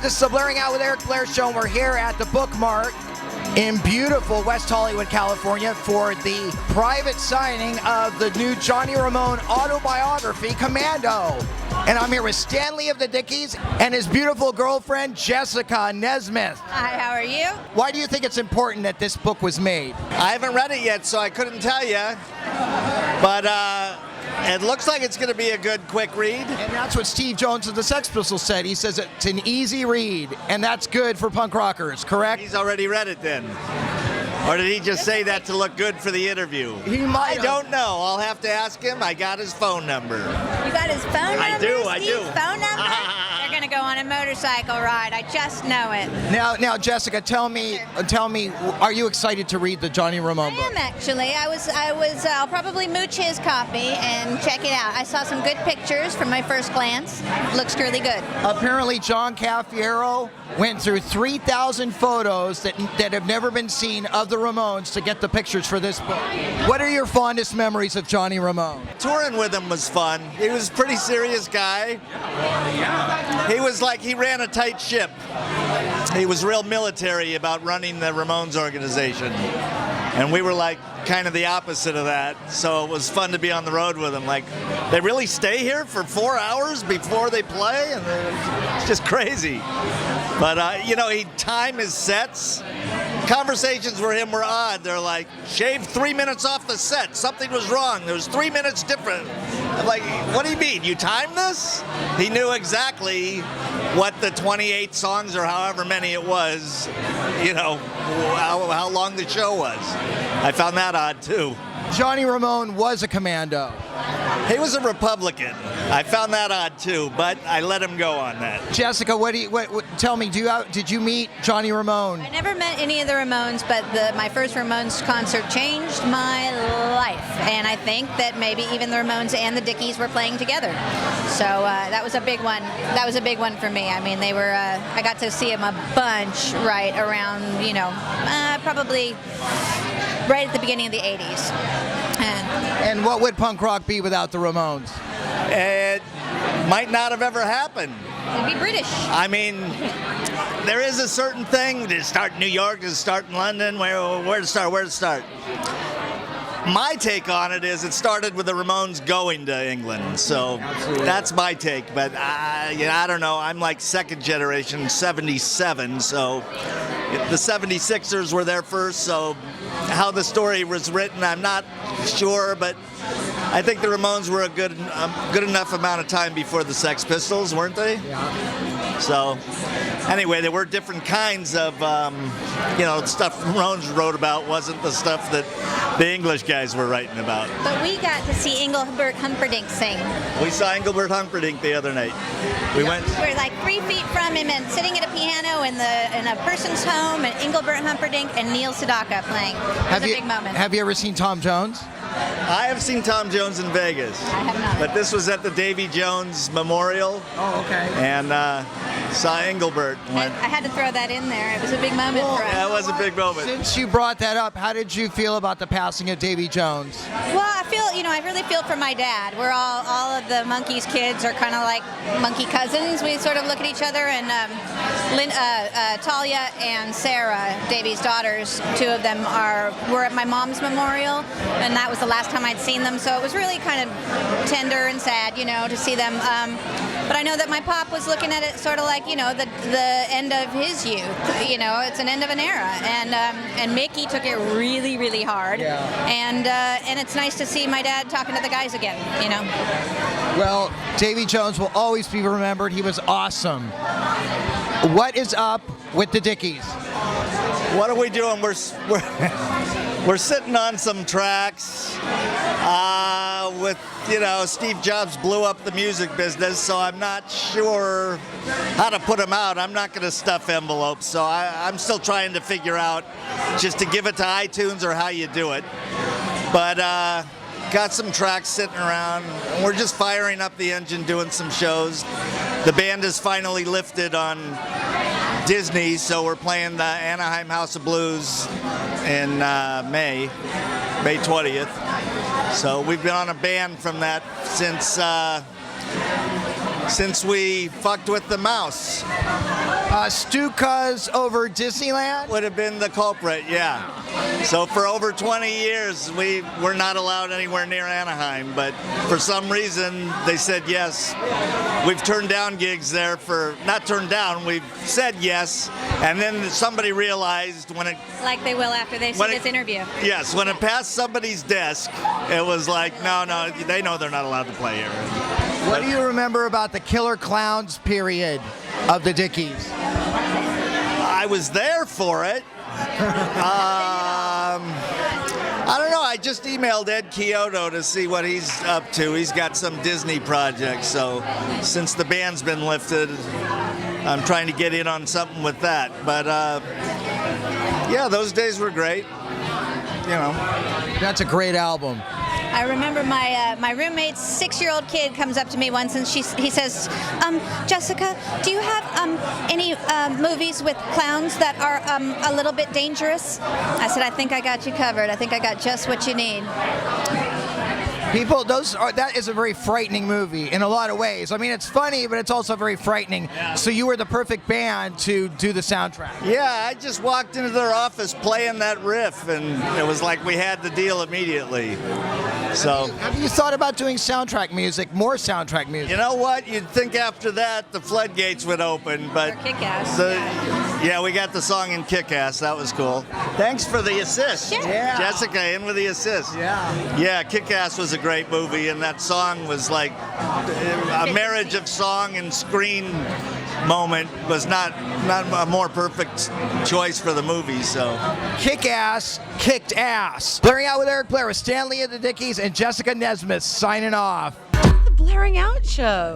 This is the Blairing Out with Eric Blair show, and we're here at the Bookmark in beautiful West Hollywood, California for the private signing of the new Johnny Ramone autobiography, Commando. And I'm here with Stan Lee of the Dickies and his beautiful girlfriend, Jessica Nesmith. Hi, how are you? Why do you think it's important that this book was made? I haven't read it yet, so I couldn't tell you. But it looks like it's going to be a good, quick read. And that's what Steve Jones of the Sex Pistols said. He says it's an easy read, and that's good for punk rockers, correct? He's already read it then. Or did he just say that to look good for the interview? He might. I don't know. I'll have to ask him. I got his phone number. You got his phone number? I do. Phone number? They're going to go on a motorcycle ride. I just know it. Now, Jessica, tell me, are you excited to read the Johnny Ramone book? I am actually. I'll probably mooch his copy and check it out. I saw some good pictures from my first glance. Looks really good. Apparently, John Cafiero went through 3,000 photos that have never been seen of the Ramones to get the pictures for this book. What are your fondest memories of Johnny Ramone? Touring with him was fun. He was a pretty serious guy. He ran a tight ship. He was real military about running the Ramones organization. And we were like kind of the opposite of that. So it was fun to be on the road with him. Like, they really stay here for 4 hours before they play? And it's just crazy. But, he'd time his sets. Conversations with him were odd. They're like, shave 3 minutes off the set. Something was wrong. There was 3 minutes different. I'm like, what do you mean? You timed this? He knew exactly what the 28 songs or however many it was, how long the show was. I found that odd, too. Johnny Ramone was a commando. He was a Republican. I found that odd, too, but I let him go on that. Jessica, tell me, did you meet Johnny Ramone? I never met any of the Ramones, but my first Ramones concert changed my life. And I think that maybe even the Ramones and the Dickies were playing together. So that was a big one. That was a big one for me. I mean, they were. I got to see them a bunch right around, probably right at the beginning of the 80s. And what would punk rock be without the Ramones? It might not have ever happened. It'd be British. I mean, there is a certain thing. Did it start in New York? Did it start in London? Where to start? My take on it is it started with the Ramones going to England. So that's my take. But I don't know. I'm like second generation, 77. So the 76ers were there first. So how the story was written, I'm not sure. But I think the Ramones were a good enough amount of time before the Sex Pistols, weren't they? Yeah. So anyway, there were different kinds of, stuff Ramones wrote about wasn't the stuff that the English guys were writing about. But we got to see Engelbert Humperdinck sing. We saw Engelbert Humperdinck the other night. We went. We're like 3 feet from him and sitting at a piano in a person's home, and Engelbert Humperdinck and Neil Sedaka playing. It was a big moment. Have you ever seen Tom Jones? I have seen Tom Jones in Vegas. I have not. But this was at the Davy Jones Memorial. Oh, okay. And saw Engelbert. I had to throw that in there. It was a big moment for us. Yeah, it was a big moment. Since you brought that up, how did you feel about the passing of Davy Jones? Well, I really feel for my dad. We're all of the Monkees kids are kind of like monkey cousins. We sort of look at each other, and Talia and Sarah, Davy's daughters, 2 of them were at my mom's memorial, and that was the last time I'd seen them. So it was really kind of tender and sad, to see them. But I know that my pop was looking at it sort of like, the end of his youth. It's an end of an era. And Mickey took it really, really hard. Yeah. And it's nice to see my dad talking to the guys again, Well, Davy Jones will always be remembered. He was awesome. What is up with the Dickies? What are we doing? We're sitting on some tracks with, Steve Jobs blew up the music business, so I'm not sure how to put them out. I'm not going to stuff envelopes, so I'm still trying to figure out just to give it to iTunes or how you do it. But got some tracks sitting around. We're just firing up the engine, doing some shows. The band is finally lifted on Disney, so we're playing the Anaheim House of Blues in May 20th. So we've been on a band from that since we fucked with the mouse. Stuka's over Disneyland? Would have been the culprit, yeah. So for over 20 years, we were not allowed anywhere near Anaheim, but for some reason, they said yes. We've turned down gigs there not turned down, we've said yes, and then somebody realized when it... Like they will after they see this interview. Yes, when it passed somebody's desk, it was like, no, they know they're not allowed to play here. What do you remember about the Killer Clowns period of the Dickies? I was there for it. I don't know. I just emailed Ed Kyoto to see what he's up to. He's got some Disney projects. So since the ban's been lifted, I'm trying to get in on something with that. But yeah, those days were great. You know. That's a great album. I remember my roommate's 6-year-old kid comes up to me once and he says, Jessica, do you have any movies with clowns that are a little bit dangerous? I said, I think I got you covered. I think I got just what you need. People, that is a very frightening movie in a lot of ways. I mean, it's funny, but it's also very frightening. Yeah. So you were the perfect band to do the soundtrack. Yeah, I just walked into their office playing that riff, and it was like we had the deal immediately. So, have you thought about doing soundtrack music, more soundtrack music? You know what? You'd think after that the floodgates would open, but Kick-Ass. Yeah, we got the song in Kick-Ass. That was cool. Thanks for the assist. Sure. Yeah. Jessica in with the assist. Yeah. Yeah, Kick-Ass was a great movie, and that song was like a marriage of song and screen moment. Was not a more perfect choice for the movie. So Kick-Ass, kicked ass. Blaring Out with Eric Blair with Stan Lee of the Dickies and Jessica Nesmith signing off. The Blaring Out Show.